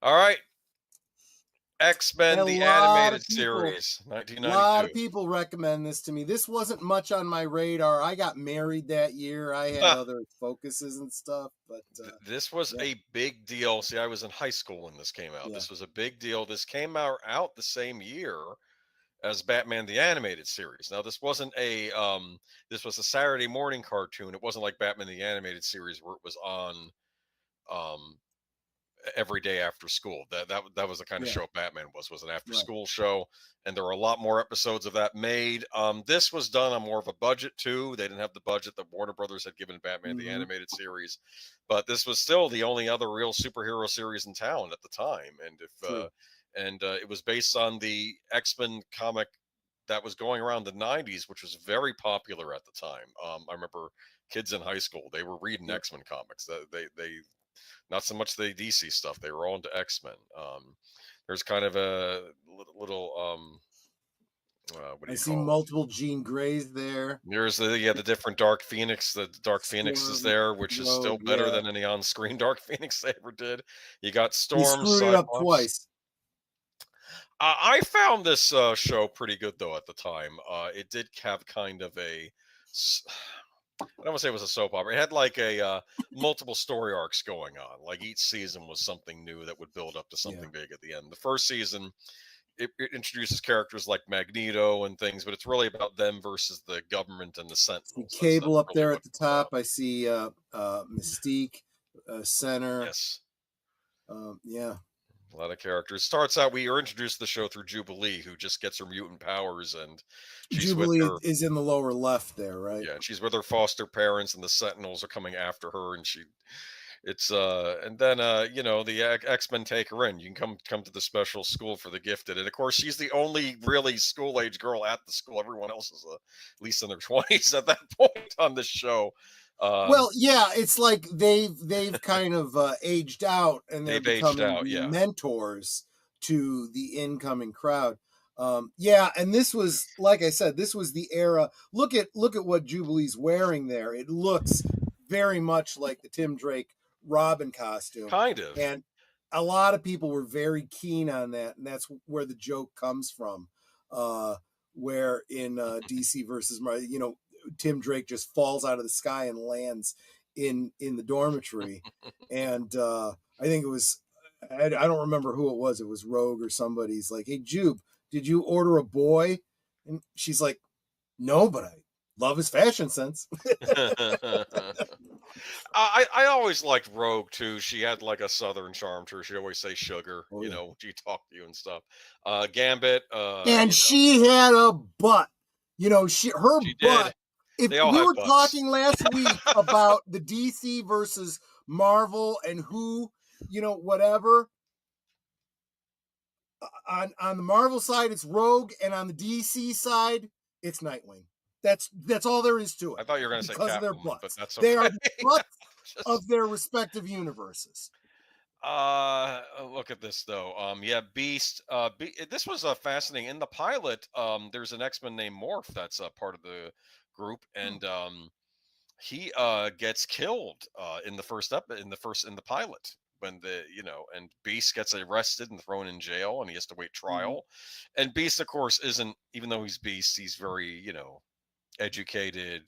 All right. X-Men, And the a lot animated of people, series, a lot 1992. of people recommend this to me. This wasn't much on my radar. I got married that year. I had other focuses and stuff, but This was yeah, a big deal. See, I was in high school when this came out. yeah, This was a big deal. This came out the same year as Batman the Animated Series. Now, this was a Saturday morning cartoon. It wasn't like Batman the Animated Series where it was on um every day after school. That was the kind of yeah, show Batman was an after right. school show, and there were a lot more episodes of that made. This was done on more of a budget too. They didn't have the budget that Warner Brothers had given Batman the Hmm. Animated Series, but this was still the only other real superhero series in town at the time. True. It was based on the X-Men comic that was going around the 90s, which was very popular at the time. I remember kids in high school, they were reading Yep. X-Men comics. They not so much the DC stuff. They were all into X-Men. There's kind of a little what do I you see call it? multiple Jean Greys there. There's the different Dark Phoenix. The Dark Phoenix is Storm, there, which is still Rogue, better yeah. than any on-screen Dark Phoenix they ever did. You got You Storm, screwed it up Cyclops. twice. I found this show pretty good though at the time. It did have kind of I don't want to say it was a soap opera. It had like a multiple story arcs going on. Like each season was something new that would build up to Yeah. something big at the end. The first season, it introduces characters like Magneto and things, but it's really about them versus the government and the See Sentinels. That's Cable up really there what at the it's about. top. I see Mystique, Center. Yes. Yeah. A lot of characters. Starts out, we are introduced to the show through Jubilee, who just gets her mutant powers, and she's with Jubilee her. is in the lower left there, right? Yeah, and she's with her foster parents, and the Sentinels are coming after her, and and then the X-Men take her in. You can come to the special school for the gifted, and of course she's the only really school age girl at the school. Everyone else is at least in their 20s at that point on this show. Well, yeah, it's like they've kind of aged out, and they're They've aged becoming out. the Yeah. mentors to the incoming crowd. Yeah, and this was, like I said, this was the era. Look at what Jubilee's wearing there. It looks very much like the Tim Drake Robin costume, Kind of. and a lot of people were very keen on that, and that's where the joke comes from. Where in DC versus Tim Drake just falls out of the sky and lands in the dormitory, and I think it was I don't remember who it was. It was Rogue or somebody's like, "Hey, Jube, did you order a boy?" And she's like, "No, but I love his fashion sense." I always liked Rogue too. She had like a southern charm to her. She'd always say sugar, Oh yeah, she talked to you and stuff. Gambit, and she had a butt. Her she did. butt. If They all we had were butts. talking last week about the DC versus Marvel and who, whatever, on the Marvel side it's Rogue, and on the DC side it's Nightwing. That's all there is to I it thought you were going to say because of their Catwoman, but butts. that's They okay. are the butts Just, of their respective universes. look at this though. Yeah, Beast. This was fascinating. In the pilot, there's an X-Men named Morph that's a part of the group, and he gets killed in the pilot when and Beast gets arrested and thrown in jail, and he has to wait Mm-hmm. trial. And Beast, of course, isn't, even though he's Beast, he's very educated.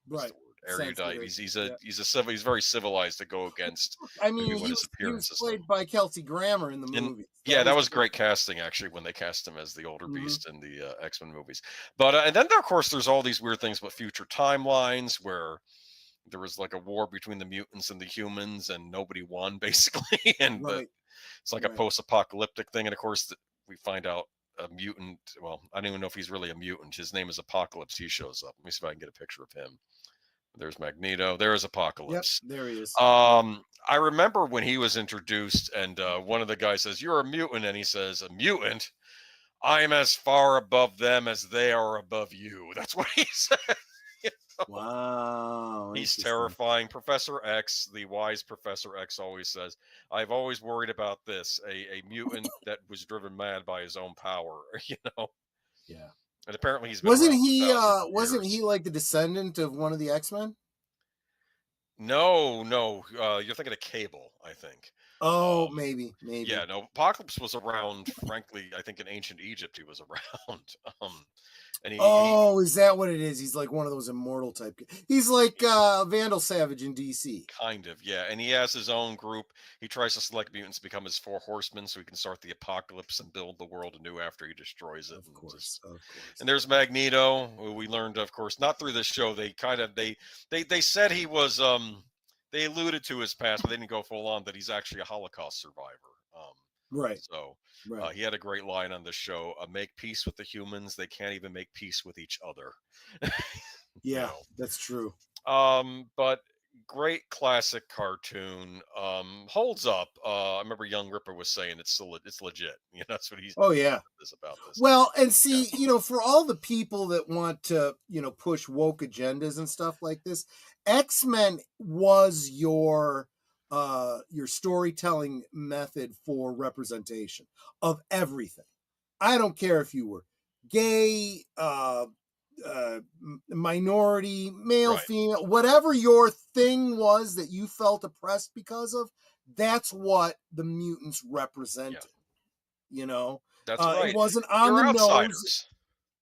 What's Right, the word? Erudite. sensitive. Yeah, He's very civilized to go against I mean maybe what he his was he was appearance is like. played by Kelsey Grammer in the And movies. yeah, that Was was great. great casting actually when they cast him as the older Mm-hmm. Beast in the X-Men movies. But and then of course there's all these weird things with future timelines where there was like a war between the mutants and the humans, and nobody won basically, Right, it's like a right. post-apocalyptic thing. And of course, we find out a mutant. Well, I don't even know if he's really a mutant. His name is Apocalypse. He shows up. Let me see if I can get a picture of him. There's Magneto. There is Yep, Apocalypse. there he is. I remember when he was introduced, and one of the guys says, "You're a mutant," and he says, "A mutant? I'm as far above them as they are above you." That's what he said. You know? Wow, He's interesting. terrifying. Professor X, the wise Professor X, always says, "I've always worried about this: a mutant that was driven mad by his own power." Yeah. And apparently he's been Wasn't around for he thousands of wasn't he years. like the descendant of one of the X-Men? No, no, you're thinking of Cable, I think. Oh, maybe. Yeah, no, Apocalypse was around. Frankly, I think in ancient Egypt he was around. And he Oh, is that what it is? He's like one of those immortal type. He's like Vandal Savage in DC. kind of, yeah, and he has his own group. He tries to select mutants to become his four horsemen, so he can start the apocalypse and build the world anew after he destroys it. Of course, of course. And there's Magneto, who we learned, of course, not through this show. They kind of they said he was they alluded to his past, but they didn't go full on that he's actually a Holocaust survivor. Right. So Right. he had a great line on the show: "Make peace with the humans. They can't even make peace with each other." Yeah, You know. that's true. But great classic cartoon. Holds up. I remember Young Ripper was saying it's legit. You know, that's what he's Oh yeah. is about this. Well, and Yeah. see, for all the people that want to, push woke agendas and stuff like this, X-Men was your storytelling method for representation of everything. I don't care if you were gay, minority, male, Right. female, whatever your thing was that you felt oppressed because of, that's what the mutants represented. That's right. It wasn't on They're the nose. outsiders.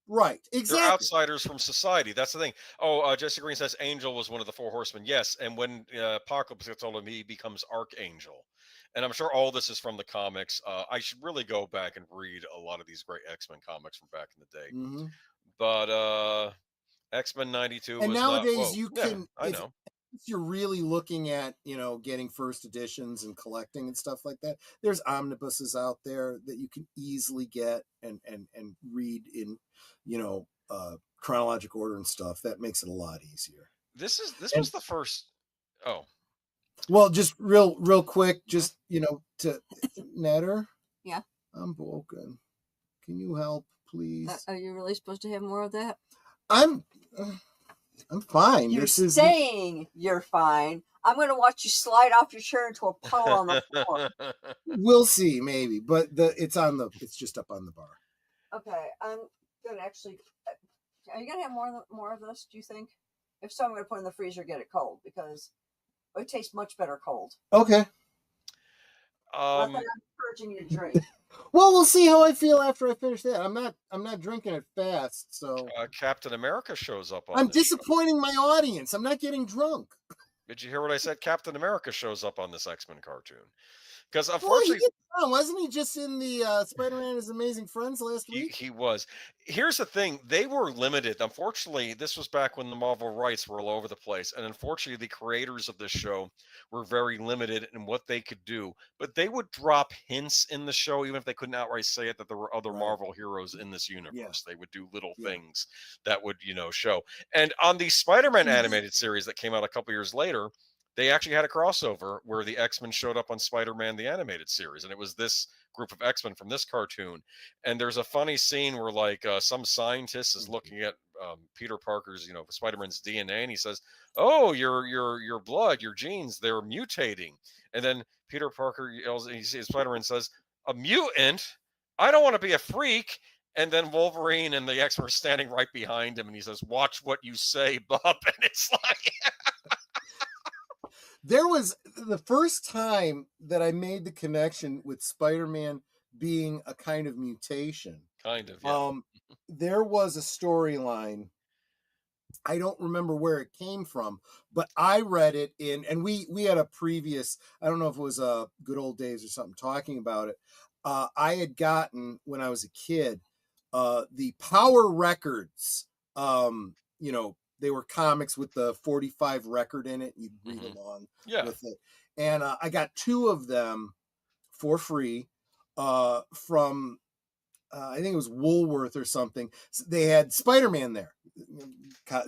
Right. They're Exactly. outsiders from society. That's the thing. Oh, Jesse Green says Angel was one of the four horsemen. Yes, and when Apocalypse gets hold of him, he becomes Archangel. And I'm sure all this is from the comics. I should really go back and read a lot of these great X-Men comics from back in the day. Mm-hmm. But X-Men 92 And was not. nowadays Whoa. you Yeah, can, I know. if you're really looking at, getting first editions and collecting and stuff like that, there's omnibuses out there that you can easily get and read in, chronologic order and stuff. That makes it a lot easier. This And was the first. Oh, well, just real quick, just, to Netter. Yeah. I'm broken. Can you help, please? Are you really supposed to have more of that? I'm fine. You're saying you're fine. I'm going to watch you slide off your chair into a puddle on the floor. We'll see, maybe, but it's just up on the bar. Okay, I'm going to actually. Are you going to have more of this? Do you think? If so, I'm going to put it in the freezer, get it cold because it tastes much better cold. Okay. Not that I'm encouraging you to drink. Well, we'll see how I feel after I finish that. I'm not drinking it fast, so Captain America shows up on I'm this disappointing my audience. I'm not getting drunk. Did you hear what I said? Captain America shows up on this X-Men cartoon. Because unfortunately, wasn't he just in the Spider-Man and His Amazing Friends last week? he was. Here's the thing: they were limited. Unfortunately, this was back when the Marvel rights were all over the place, and unfortunately, the creators of this show were very limited in what they could do. But they would drop hints in the show, even if they couldn't outright say it, that there were other Marvel heroes in this universe. Yeah. They would do little things that would, show. And on the Spider-Man animated series that came out a couple years later, they actually had a crossover where the X-Men showed up on Spider-Man the animated series, and it was this group of X-Men from this cartoon. And there's a funny scene where like some scientist is looking at Peter Parker's, Spider-Man's DNA, and he says, "Oh, your blood, your genes, they're mutating." And then Peter Parker yells, and he sees Spider-Man says, "A mutant? I don't want to be a freak." And then Wolverine and the X-Men are standing right behind him, and he says, "Watch what you say, bub." And it's like. There was the first time that I made the connection with Spider-Man being a kind of mutation. Kind of, yeah. There was a storyline. I don't remember where it came from, but I read it and we had a previous, I don't know if it was Good Old Days or something talking about it. I had gotten, when I was a kid, the Power Records, they were comics with the 45 record in it. You'd read along with it. And I got 2 of them for free from, I think it was Woolworth or something. They had Spider-Man there.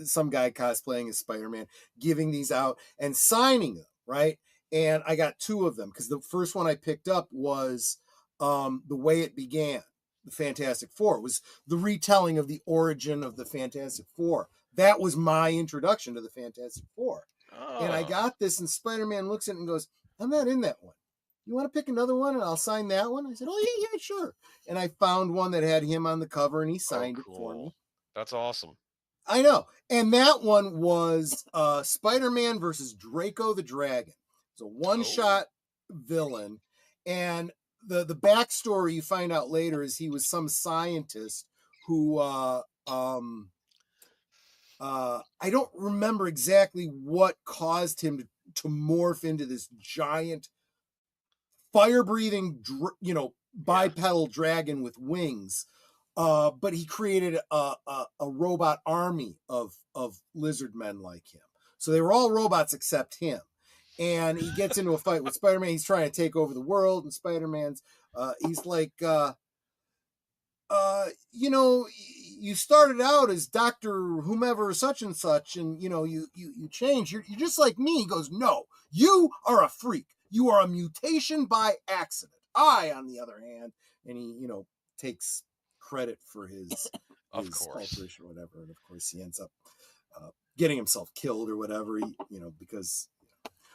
Some guy cosplaying as Spider-Man, giving these out and signing them, right? And I got 2 of them because the first one I picked up was The Way It Began, the Fantastic Four. It was the retelling of the origin of the Fantastic Four. That was my introduction to the Fantastic Four. Oh. And I got this, and Spider-Man looks at it and goes, "I'm not in that one. You want to pick another one and I'll sign that one?" I said, "Oh, yeah, sure." And I found one that had him on the cover, and he signed it for me. That's awesome. I know. And that one was Spider-Man versus Draco the Dragon. It's a one-shot villain. And the backstory you find out later is he was some scientist who I don't remember exactly what caused him to morph into this giant fire-breathing, bipedal dragon with wings. But he created a robot army of lizard men like him. So they were all robots except him. And he gets into a fight with Spider-Man. He's trying to take over the world, and Spider-Man's he's like, you started out as Dr. whomever such and such, and you change. You're just like me. He goes, no, you are a freak. You are a mutation by accident. I, on the other hand, and he, takes credit for his alteration or whatever. And of course he ends up getting himself killed or whatever, because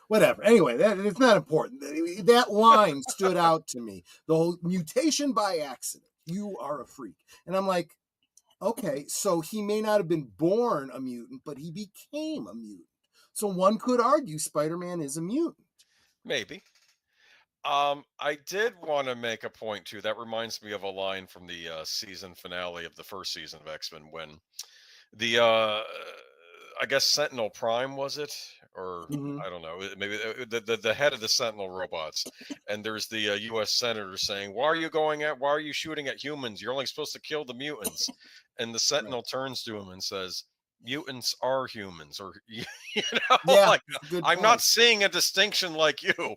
whatever. Anyway, it's not important. That line stood out to me. The whole mutation by accident. You are a freak. And I'm like, okay, so he may not have been born a mutant, but he became a mutant. So one could argue Spider-Man is a mutant. Maybe. I did want to make a point too. That reminds me of a line from the season finale of the first season of X-Men when the I guess Sentinel Prime, was it, or I don't know, maybe the head of the Sentinel robots, and there's the U.S. senator saying, "Why are you shooting at humans? You're only supposed to kill the mutants." And the Sentinel turns to him and says, "Mutants are humans," or I'm not seeing a distinction like you.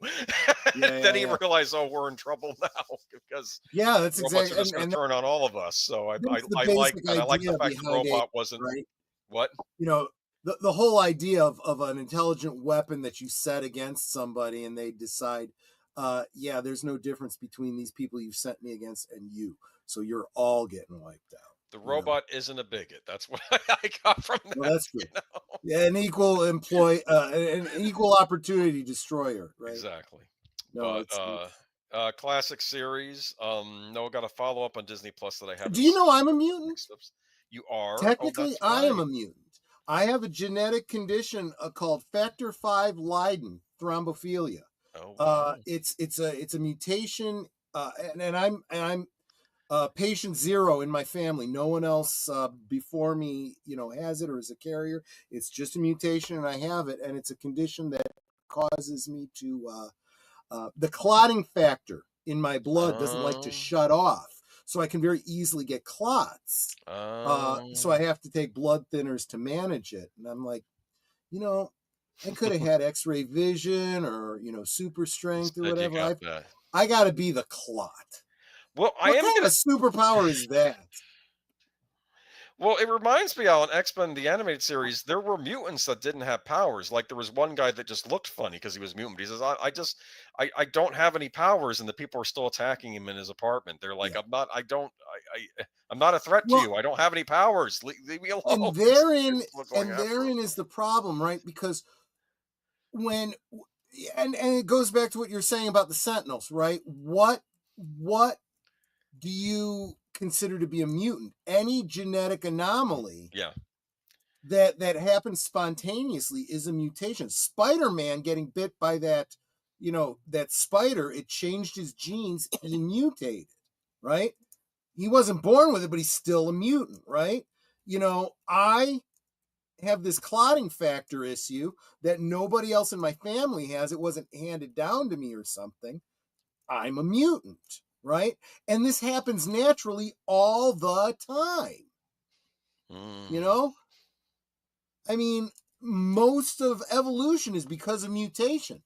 Then he realized, oh, we're in trouble now because that's robots exactly are just going to turn on all of us. So I like the fact the robot wasn't right. What? The whole idea of an intelligent weapon that you set against somebody and they decide, there's no difference between these people you've sent me against and you. So you're all getting wiped out. The robot isn't a bigot. That's what I got from that. Well, that's true. Yeah, an equal an equal opportunity destroyer, right? Exactly. No, but classic series. No, got a follow up on Disney Plus that I haven't. Do you know I'm a mutant? You are? Technically, I am a mutant. I have a genetic condition called Factor V Leiden thrombophilia. Oh, wow. It's a mutation, and I'm patient zero in my family. No one else before me, has it or is a carrier. It's just a mutation, and I have it, and it's a condition that causes me to the clotting factor in my blood doesn't like to shut off. So I can very easily get clots. So I have to take blood thinners to manage it. And I'm like, I could have had X-ray vision or, super strength or whatever. I got to be the clot. Well, what kind of a superpower is that? Well, it reminds me on X-Men, the animated series, there were mutants that didn't have powers. Like there was one guy that just looked funny because he was mutant. He says, I don't have any powers, and the people are still attacking him in his apartment. They're like, I'm not a threat to you. I don't have any powers. Leave me alone. And therein is the problem, right? Because and it goes back to what you're saying about the Sentinels, right? What do you consider to be a mutant? Any genetic anomaly that happens spontaneously is a mutation. Spider-Man getting bit by that spider, it changed his genes, he mutated, right? He wasn't born with it, but he's still a mutant, right? I have this clotting factor issue that nobody else in my family has. It wasn't handed down to me or something. I'm a mutant, right? And this happens naturally all the time. I mean, most of evolution is because of mutation.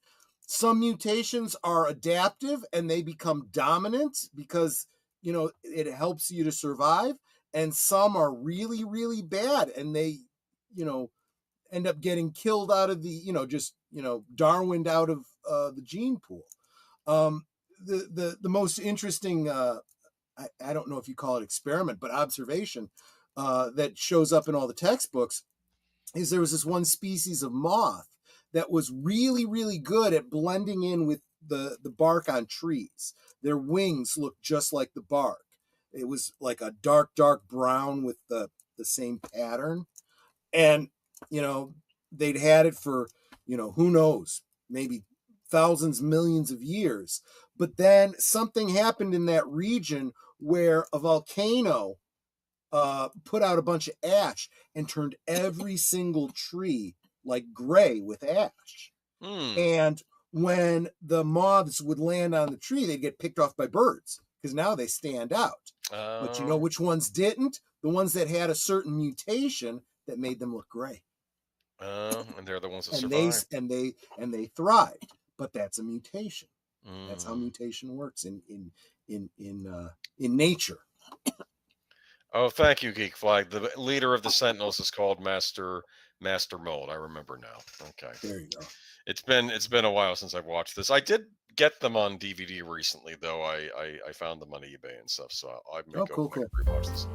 Some mutations are adaptive and they become dominant because, it helps you to survive. And some are really, really bad and they, end up getting killed out of the, Darwined out of the gene pool. The most interesting, I don't know if you call it experiment, but observation that shows up in all the textbooks is there was this one species of moth that was really, really good at blending in with the bark on trees. Their wings looked just like the bark. It was like a dark, dark brown with the same pattern. And, they'd had it for, who knows, maybe thousands, millions of years. But then something happened in that region where a volcano put out a bunch of ash and turned every single tree like gray with ash. And when the moths would land on the tree, they'd get picked off by birds because now they stand out. But you know which ones didn't? The ones that had a certain mutation that made them look gray. And they're the ones that and survive. they thrived. But that's a mutation. That's how mutation works in nature. Oh, thank you, Geek Flag. The leader of the Sentinels is called Master Mold. I remember now. Okay. There you go. It's been a while since I've watched this. I did get them on DVD recently, though. I found them on eBay and stuff, so I may go cool. rewatch this.